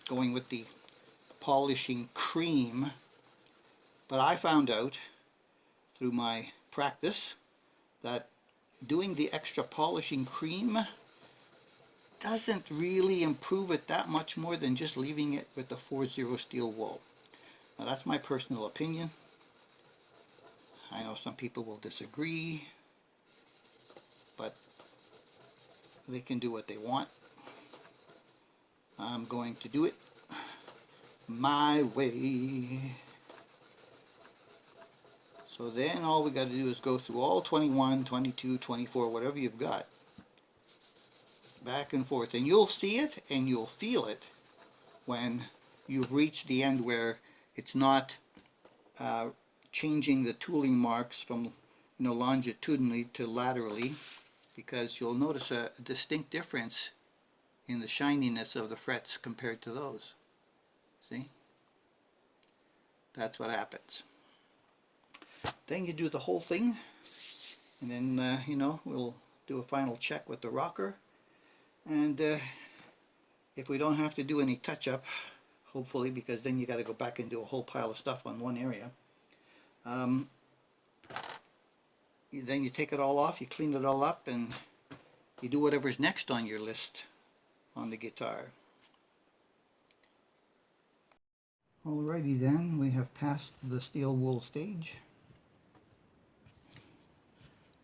going with the polishing cream. But I found out through my practice that doing the extra polishing cream doesn't really improve it that much more than just leaving it with the 40 steel wool. Now that's my personal opinion. I know some people will disagree, but they can do what they want. I'm going to do it my way. So then all we got to do is go through all 21, 22, 24, whatever you've got, back and forth, and you'll see it and you'll feel it when you've reached the end where it's not changing the tooling marks from longitudinally to laterally, because you'll notice a distinct difference in the shininess of the frets compared to those. See? That's what happens. Then you do the whole thing, and then we'll do a final check with the rocker. And if we don't have to do any touch-up, hopefully, because then you got to go back and do a whole pile of stuff on one area, then you take it all off, you clean it all up, and you do whatever's next on your list on the guitar. Alrighty then, we have passed the steel wool stage.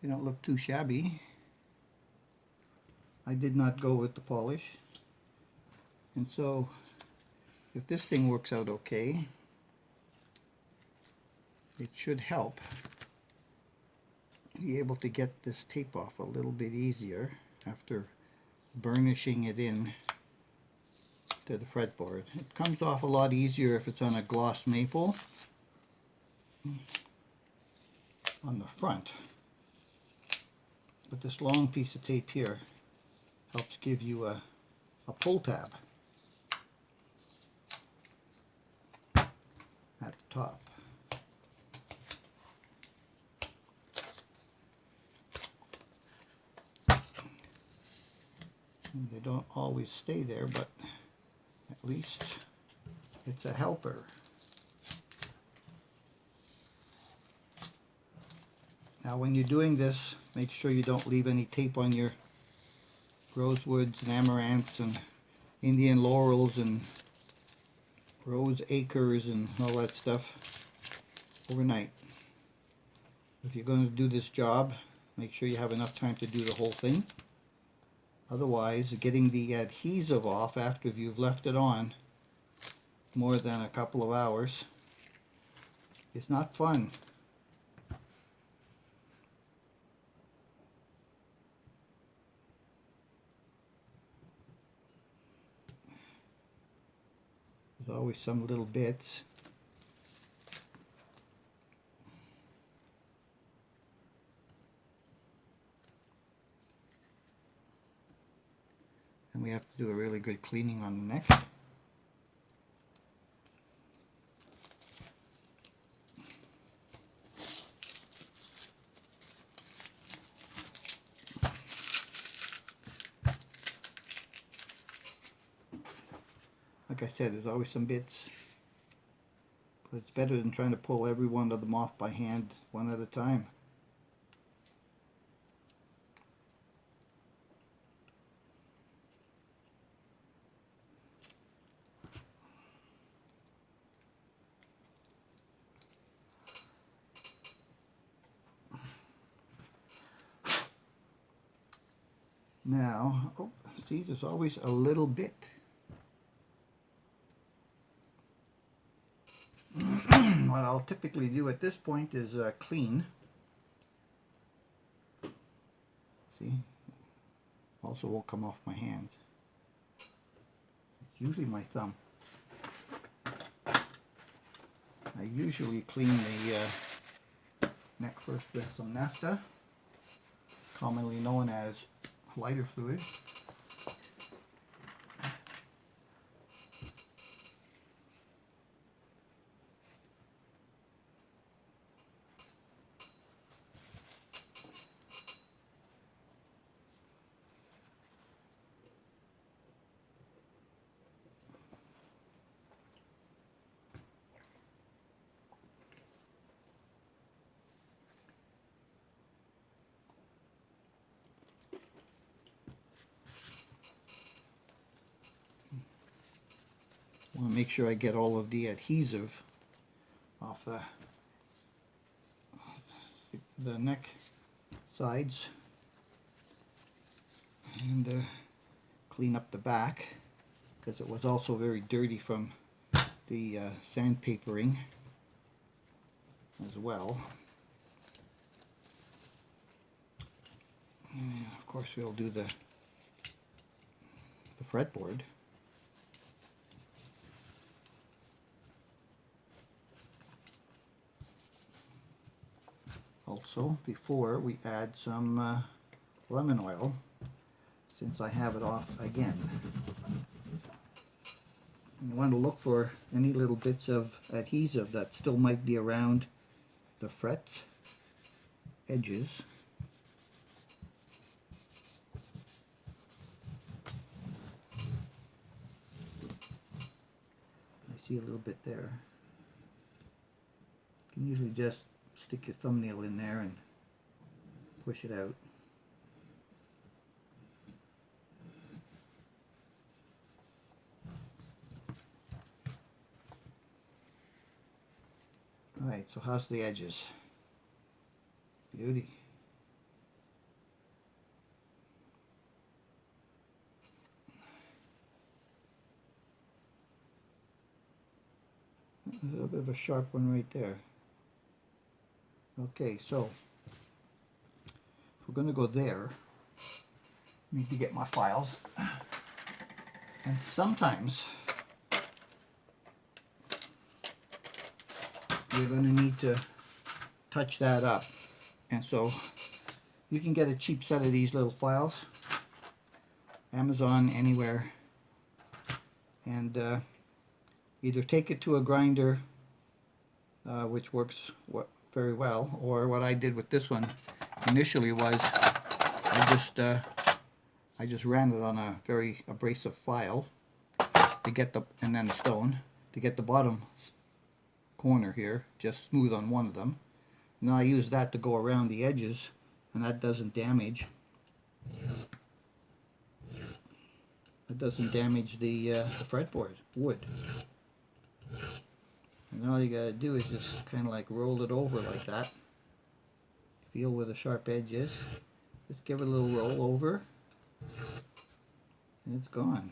They don't look too shabby. I did not go with the polish, and so if this thing works out okay, it should help be able to get this tape off a little bit easier after burnishing it in to the fretboard. It comes off a lot easier if it's on a gloss maple on the front, but this long piece of tape here helps give you a pull tab at the top. And they don't always stay there, but at least it's a helper. Now when you're doing this, make sure you don't leave any tape on your rosewoods and amaranths and Indian laurels and rose acres and all that stuff overnight. If you're going to do this job, make sure you have enough time to do the whole thing. Otherwise, getting the adhesive off after you've left it on more than a couple of hours is not fun. There's always some little bits. And we have to do a really good cleaning on the neck. Like I said, there's always some bits, but it's better than trying to pull every one of them off by hand, one at a time. Now, oh, see, there's always a little bit. What I'll typically do at this point is clean. See, also will come off my hands. It's usually my thumb. I usually clean the neck first with some naphtha, commonly known as lighter fluid. I want to make sure I get all of the adhesive off the neck sides, and clean up the back because it was also very dirty from the sandpapering as well. And of course we'll do the fretboard. Also, before we add some lemon oil, since I have it off again. You want to look for any little bits of adhesive that still might be around the fret edges. I see a little bit there. You can usually just stick your thumbnail in there and push it out. Alright, so how's the edges? Beauty. A little bit of a sharp one right there. Okay, so if we're going to go there, I need to get my files. And sometimes you're going to need to touch that up. And so you can get a cheap set of these little files, Amazon, anywhere, and either take it to a grinder, which works very well, or what I did with this one initially was I just ran it on a very abrasive file to get the, and then stone, to get the bottom corner here just smooth on one of them. And then I use that to go around the edges, and that doesn't damage. It doesn't damage the fretboard wood. And all you gotta do is just kind of like roll it over like that. Feel where the sharp edge is. Just give it a little roll over, and it's gone.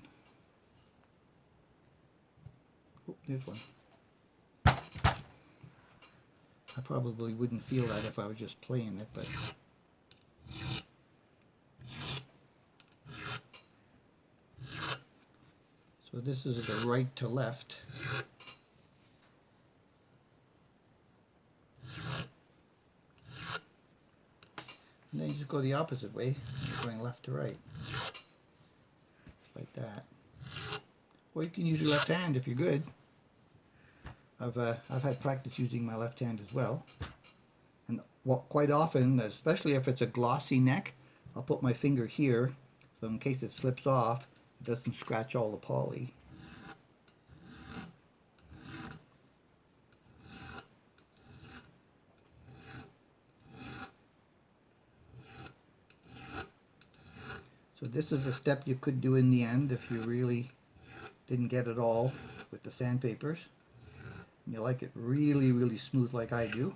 Oh, there's one. I probably wouldn't feel that if I was just playing it, but so this is the right to left. And then you just go the opposite way. You're going left to right. Just like that. Or you can use your left hand if you're good. I've had practice using my left hand as well. And quite often, especially if it's a glossy neck, I'll put my finger here, so in case it slips off, it doesn't scratch all the poly. So this is a step you could do in the end if you really didn't get it all with the sandpapers. And you like it really, really smooth like I do.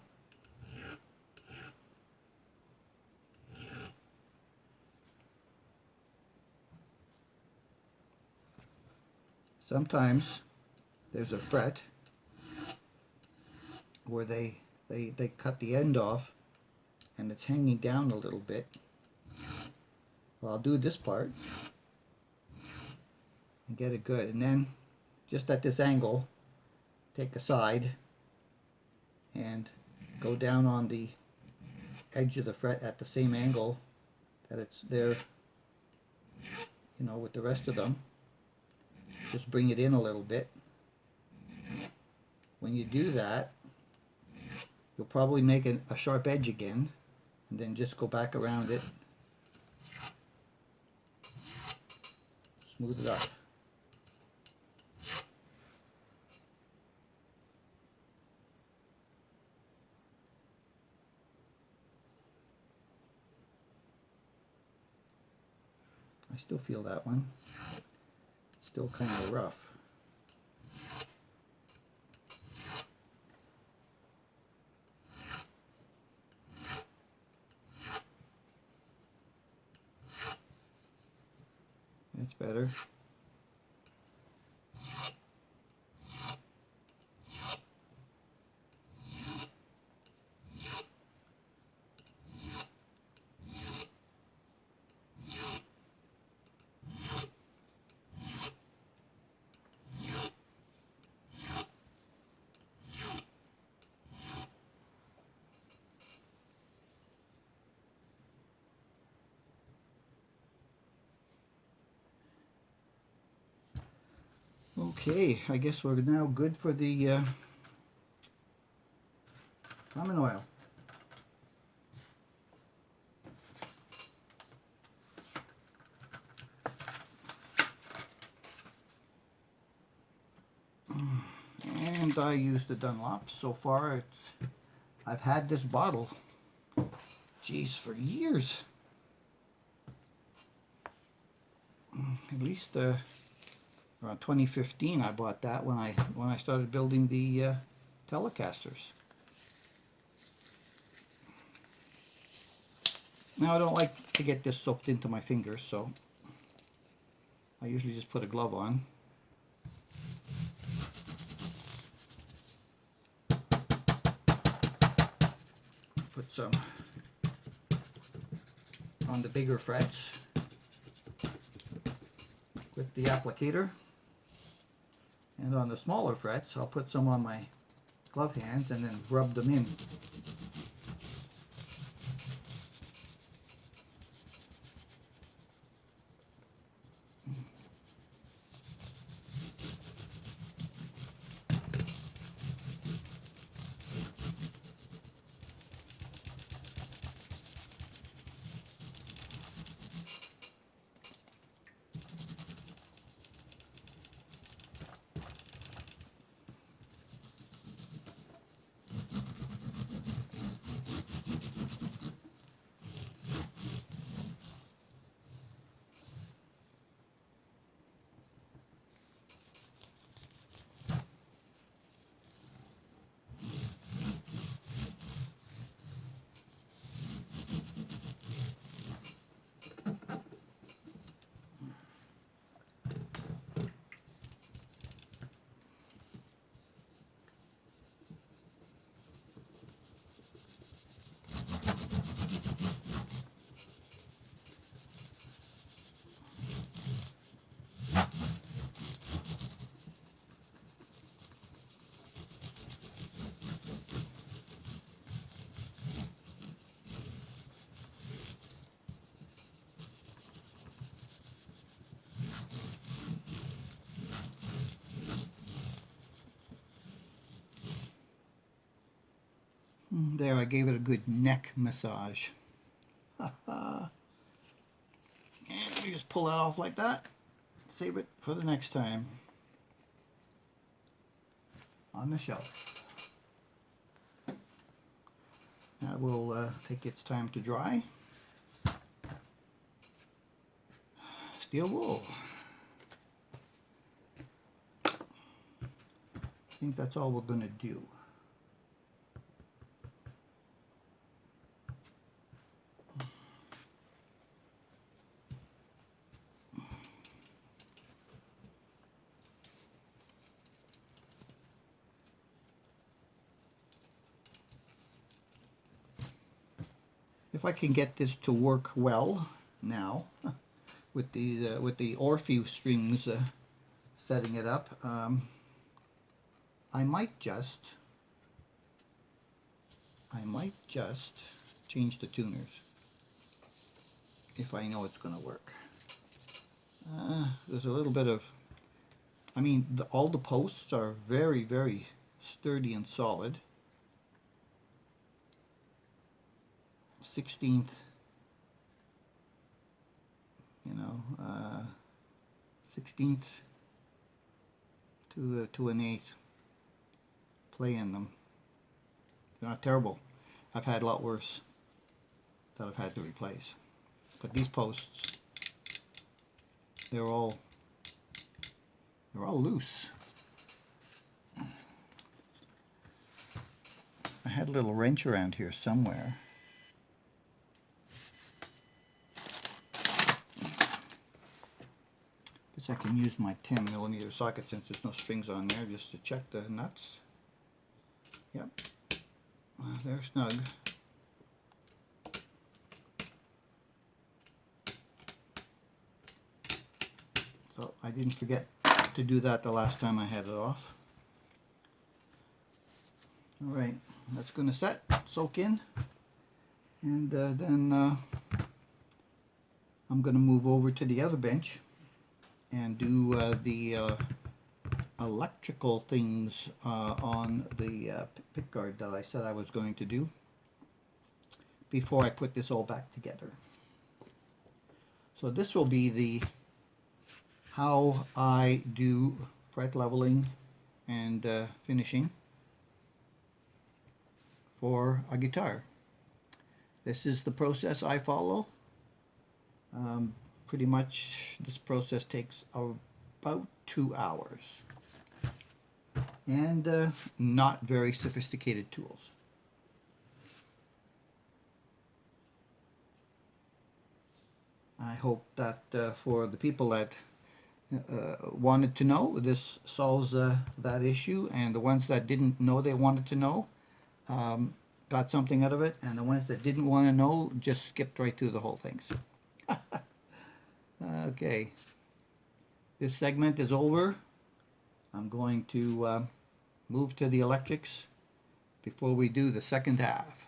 sometimes there's a fret where they cut the end off and it's hanging down a little bit. Well, I'll do this part and get it good, and then just at this angle take a side and go down on the edge of the fret at the same angle that it's there, you know, with the rest of them. Just bring it in a little bit. When you do that, you'll probably make a sharp edge again, and then just go back around it, smooth it up. I still feel that one. Still kind of rough. That's better. Okay, I guess we're now good for the lemon oil. And I used the Dunlop. So far, I've had this bottle, geez, for years. At least around 2015, I bought that when I started building the Telecasters. Now I don't like to get this soaked into my fingers, so I usually just put a glove on. Put some on the bigger frets with the applicator, and on the smaller frets I'll put some on my glove hands and then rub them in. There, I gave it a good neck massage. And you just pull that off like that. Save it for the next time on the shelf. That will take its time to dry. Steel wool. I think that's all we're going to do. if I can get this to work well now with the Orpheus strings setting it up, I might just change the tuners if I know it's going to work. There's a little bit of, I mean, all the posts are very, very sturdy and solid. 16th, you know, 16th to an 8th play in them. They're not terrible. I've had a lot worse that I've had to replace. But these posts, they're all loose. I had a little wrench around here somewhere. Guess I can use my 10mm socket since there's no strings on there just to check the nuts. Yep, they're snug. So I didn't forget to do that the last time I had it off. Alright, that's going to soak in, and then I'm going to move over to the other bench and do the electrical things on the pickguard that I said I was going to do before I put this all back together. So this will be the how I do fret leveling and finishing for a guitar. This is the process I follow. Pretty much this process takes about 2 hours, and not very sophisticated tools. I hope that for the people that wanted to know, this solves that issue, and the ones that didn't know they wanted to know got something out of it, and the ones that didn't want to know just skipped right through the whole thing. Okay, this segment is over. I'm going to move to the electrics before we do the second half.